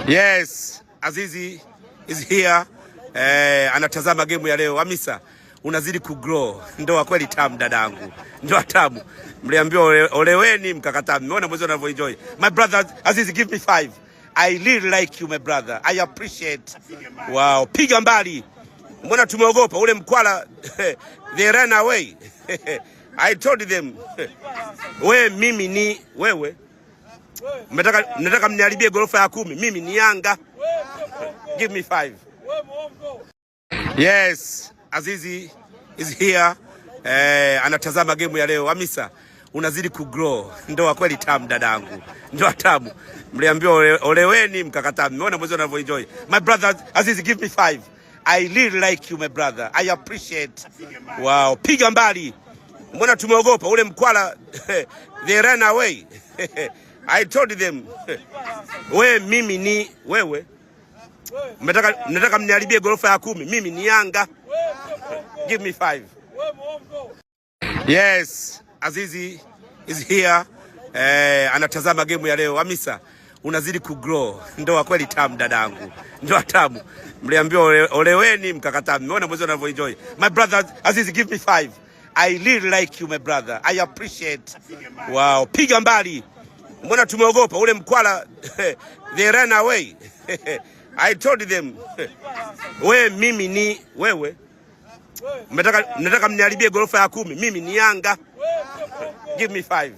Yes, Azizi is here. Anatazama game ya leo. Hamisa, unazidi kugrow. Ndoa kweli tamu dadangu. Ndoa tamu. Mliambiwa oleweni mkakataa. Mmeona mwezi unavyoenjoy. My brother Azizi, give me 5. I really like you my brother. I appreciate. Wow, piga mbali. Mbona tumeogopa ule mkwala they ran away. I told them. Mimi ni wewe. Mnataka mniharibie gorofa ya 10. Mimi ni Yanga. Give me 5. Yes, Azizi is here. Anatazama game ya leo. Hamisa, unazidi kugrow. Ndoa kweli tamu dadangu. Ndoa tamu. Mliambiwa oleweni mkakataa. Mmeona mwezi unavyoenjoy. My brother Azizi, give me 5. I really like you my brother. I appreciate. Wow, piga mbali. Mbona tumeogopa ule mkwala they ran away. I told them. Mimi ni wewe. Mnataka mniharibie gorofa ya 10. Mimi ni Yanga. Give me 5. Yes, Azizi is here. Anatazama game ya leo. Hamisa, unazidi kugrow. Ndoa kweli tamu dadangu. Ndoa tamu. Mliambiwa oleweni mkakataa. Mmeona mwezi unavyoenjoy. My brother Azizi, give me 5. I really like you my brother. I appreciate. Wow, piga mbali. Mbona tumeogopa ule mkwala they ran away. I told them. Mimi ni wewe. Mnataka mniharibie gorofa ya 10. Mimi ni Yanga. Give me 5.